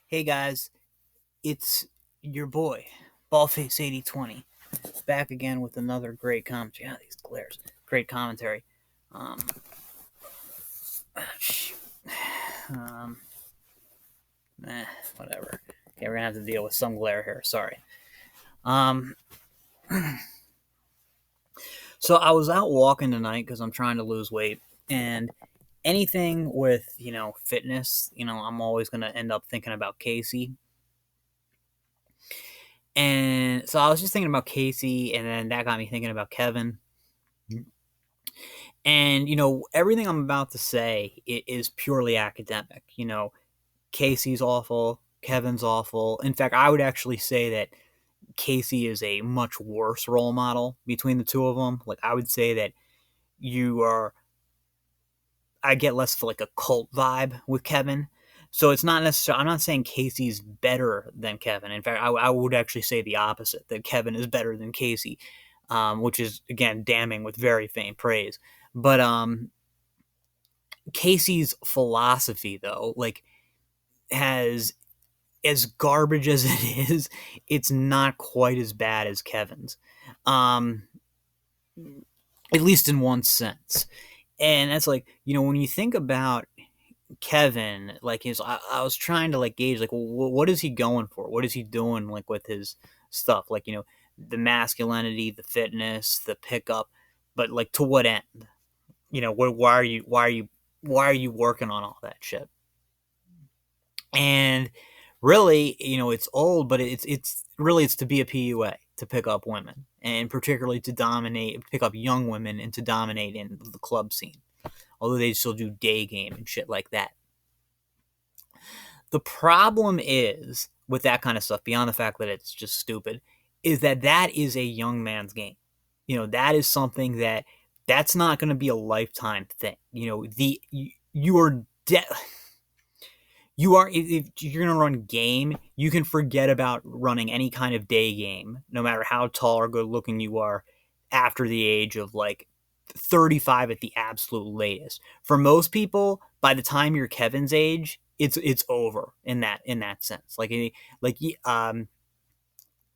Hey guys, it's your boy, Ballface8020, back again with another great commentary. Yeah, these glares. Great commentary. Um, shoot. Um, eh, Whatever. Okay, we're gonna have to deal with some glare here. Sorry. Um, so I was out walking tonight because I'm trying to lose weight, and anything with fitness, I'm always gonna end up thinking about Casey. And so I was just thinking about Casey, and then that got me thinking about Kevin. And everything I'm about to say is purely academic. Casey's awful, Kevin's awful. In fact, I would actually say that Casey is a much worse role model between the two of them. Like, I would say that you are I get less of like a cult vibe with Kevin. So it's not necessarily, I'm not saying Casey's better than Kevin. In fact, I would actually say the opposite, that Kevin is better than Casey, which is, again, damning with very faint praise. But Casey's philosophy, though, like, has, as garbage as it is, it's not quite as bad as Kevin's, um, at least in one sense. And that's like, when you think about Kevin, like I was trying to like gauge like, well, what is he going for? What is he doing like with his stuff? Like, the masculinity, the fitness, the pickup, but like to what end? Why are you working on all that shit? And really, it's old, but it's really it's to be a PUA, to pick up women, and particularly to pick up young women, and to dominate in the club scene. Although they still do day game and shit like that. The problem is with that kind of stuff, beyond the fact that it's just stupid, is that that is a young man's game. That is something that's not going to be a lifetime thing. You are you are if you're going to run game, you can forget about running any kind of day game, no matter how tall or good looking you are, after the age of like 35 at the absolute latest. For most people, by the time you're Kevin's age, it's over in that sense. Like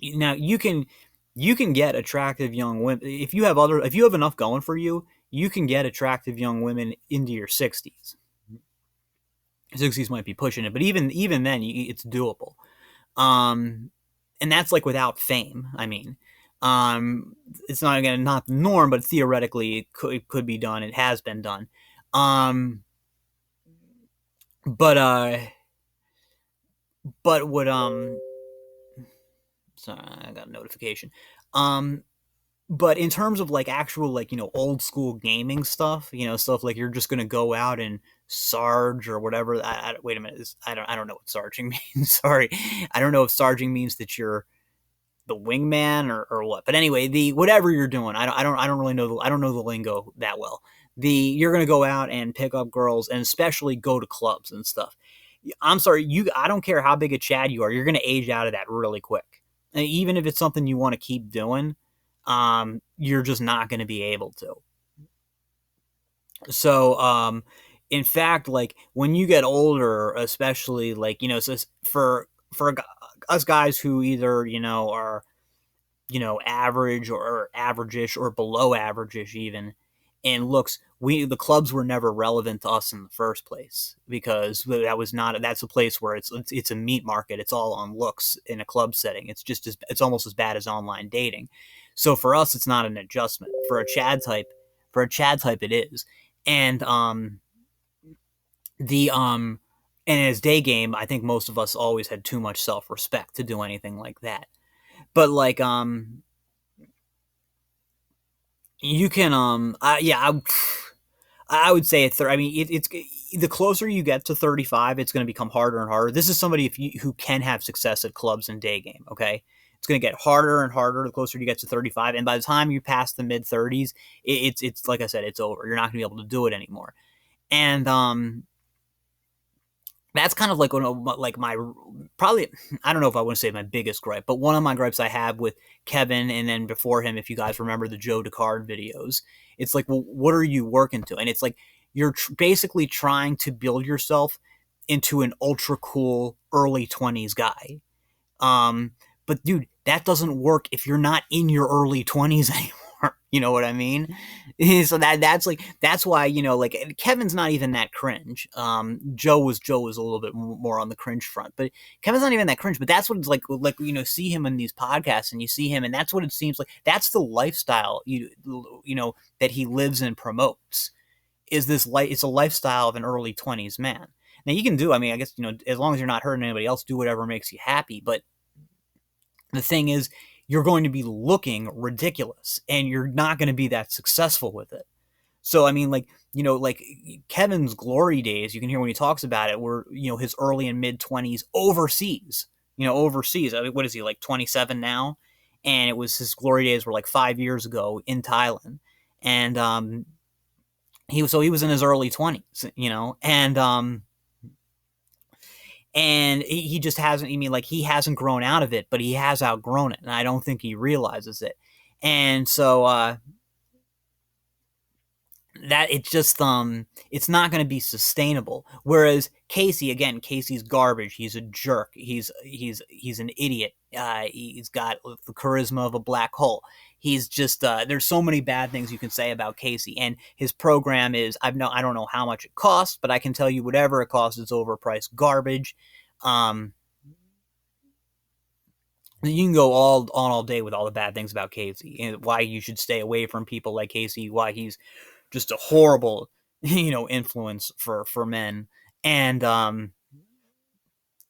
now you can get attractive young women if you have enough going for you. You can get attractive young women into your 60s. 60s might be pushing it, but even then, it's doable. Um, and that's like without fame. I mean, it's not again not the norm, but theoretically it could be done. It has been done. Um, but would sorry, I got a notification. Um, but in terms of like actual like old school gaming stuff, stuff like you're just gonna go out and Sarge or whatever. Wait a minute, I don't know what Sarging means. Sorry, I don't know if Sarging means that you're the wingman or what. But anyway, the whatever you're doing, I don't really know. I don't know the lingo that well. You're gonna go out and pick up girls, and especially go to clubs and stuff. I'm sorry, I don't care how big a Chad you are. You're gonna age out of that really quick. And even if it's something you want to keep doing, you're just not going to be able to. So, in fact, like when you get older, especially like so for us guys who either are average or average-ish or below average-ish even in looks, the clubs were never relevant to us in the first place, because that's a place where it's a meat market. It's all on looks in a club setting. It's almost as bad as online dating. So for us, it's not an adjustment. For a Chad type it is. And the and as day game, I think most of us always had too much self-respect to do anything like that. But like you can I would say I mean, it's the closer you get to 35, it's going to become harder and harder. This is somebody who can have success at clubs and day game. Okay, it's going to get harder and harder the closer you get to 35, and by the time you pass the mid 30s, it's like I said, it's over. You're not going to be able to do it anymore. And that's kind of like my probably, I don't know if I want to say my biggest gripe, but one of my gripes I have with Kevin, and then before him, if you guys remember the Joe Descard videos, it's like, well, what are you working to? And it's like you're basically trying to build yourself into an ultra cool early 20s guy. Um, but dude, that doesn't work if you're not in your early 20s anymore. You know what I mean? So that's why, like Kevin's not even that cringe. Joe was a little bit more on the cringe front, but Kevin's not even that cringe. But that's what it's like see him in these podcasts and you see him, and that's what it seems like. That's the lifestyle that he lives and promotes. Is this it's a lifestyle of an early 20s man. Now you can do, I mean, I guess, as long as you're not hurting anybody else, do whatever makes you happy. But the thing is, you're going to be looking ridiculous and you're not going to be that successful with it. So, I mean, like Kevin's glory days, you can hear when he talks about it, were, his early and mid 20s overseas, overseas. I mean, what is he, like 27 now? And it was his glory days were like 5 years ago in Thailand. And, he was in his early 20s, and he just hasn't, he hasn't grown out of it, but he has outgrown it, and I don't think he realizes it. And so that it's just it's not going to be sustainable. Whereas Casey's garbage. He's a jerk. He's an idiot. He's got the charisma of a black hole. He's just there's so many bad things you can say about Casey, and his program is I don't know how much it costs, but I can tell you whatever it costs is overpriced garbage. You can go all day with all the bad things about Casey and why you should stay away from people like Casey, why he's just a horrible, influence for men. And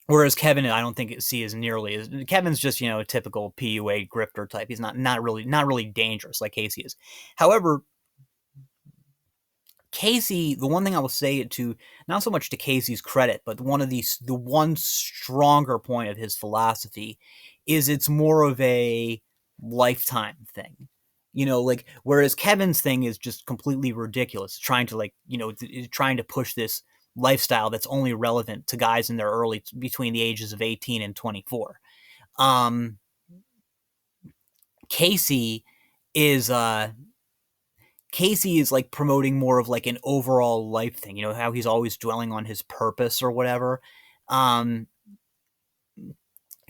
whereas Kevin, I don't think see as nearly as Kevin's just, a typical PUA grifter type. He's not really dangerous like Casey is. However, Casey, the one thing I will say it to, not so much to Casey's credit, but the one stronger point of his philosophy is it's more of a lifetime thing. Like, whereas Kevin's thing is just completely ridiculous, trying to push this lifestyle that's only relevant to guys in their between the ages of 18 and 24. Casey is like promoting more of like an overall life thing, how he's always dwelling on his purpose or whatever.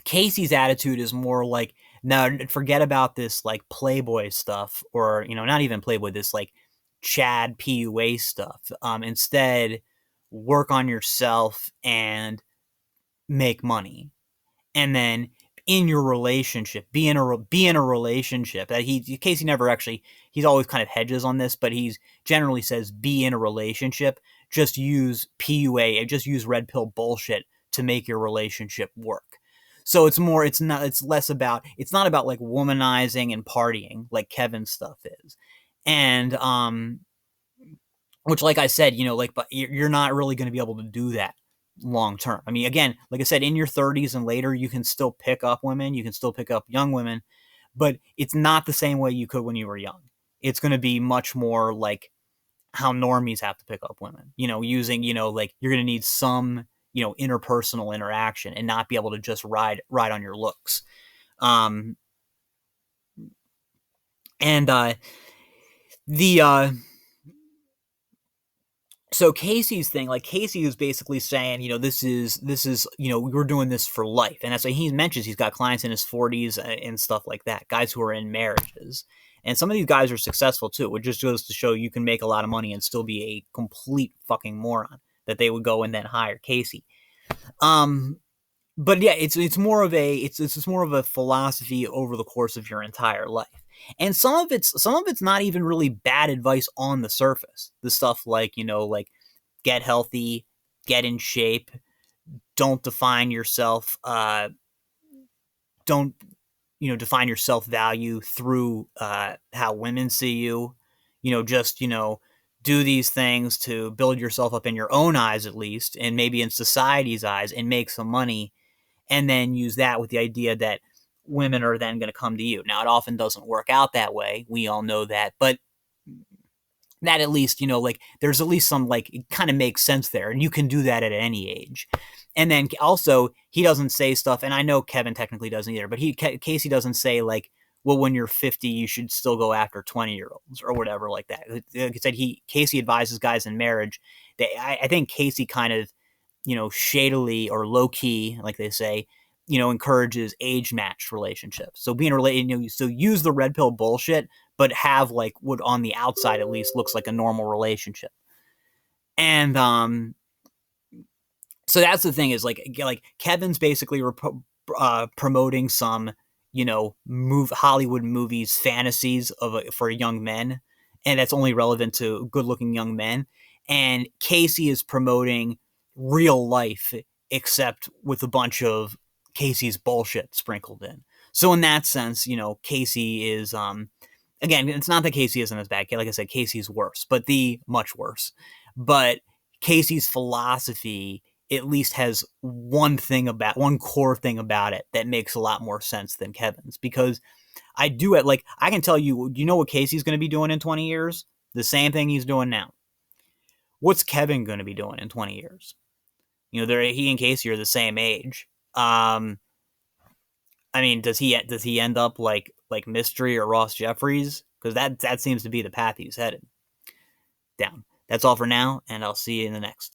Casey's attitude is more like, now forget about this like Playboy stuff, or not even Playboy, this like Chad PUA stuff. Instead, work on yourself and make money, and then in your relationship, be in a relationship. That Casey never actually, he's always kind of hedges on this, but he's generally says be in a relationship. Just use PUA, just use red pill bullshit to make your relationship work. So it's not about like womanizing and partying like Kevin's stuff is. And which, like I said, but you're not really going to be able to do that long term. I mean, again, like I said, in your 30s and later, you can still pick up women, you can still pick up young women, but it's not the same way you could when you were young. It's going to be much more like how normies have to pick up women, using, like you're going to need some, interpersonal interaction and not be able to just ride on your looks. And so Casey's thing, like Casey is basically saying, this is, we're doing this for life. And that's why he mentions he's got clients in his 40s and stuff like that, guys who are in marriages. And some of these guys are successful too, which just goes to show you can make a lot of money and still be a complete fucking moron, that they would go and then hire Casey. But yeah, it's more of a philosophy over the course of your entire life. And some of it's not even really bad advice on the surface. The stuff like, like get healthy, get in shape, don't define yourself, don't, define your self-value through how women see you, just, do these things to build yourself up in your own eyes, at least, and maybe in society's eyes, and make some money, and then use that with the idea that women are then going to come to you. Now, it often doesn't work out that way. We all know that, but that at least, like there's at least some, like, it kind of makes sense there, and you can do that at any age. And then also, he doesn't say stuff, and I know Kevin technically doesn't either, but Casey doesn't say like, well, when you're 50, you should still go after 20-year-olds or whatever like that. Like I said, Casey advises guys in marriage. I think Casey kind of shadily or low key, like they say, encourages age matched relationships. So being related, so use the red pill bullshit, but have like what on the outside at least looks like a normal relationship. And so that's the thing is like Kevin's basically promoting some Hollywood movies fantasies for young men, and that's only relevant to good looking young men. And Casey is promoting real life, except with a bunch of Casey's bullshit sprinkled in. So in that sense, Casey is again, it's not that Casey isn't as bad. Like I said, Casey's worse, but the much worse. But Casey's philosophy at least has one core thing about it that makes a lot more sense than Kevin's, because I can tell you, what Casey's going to be doing in 20 years? The same thing he's doing now. What's Kevin going to be doing in 20 years? He and Casey are the same age. I mean, does he end up like Mystery or Ross Jeffries? Because that seems to be the path he's headed down. That's all for now, and I'll see you in the next.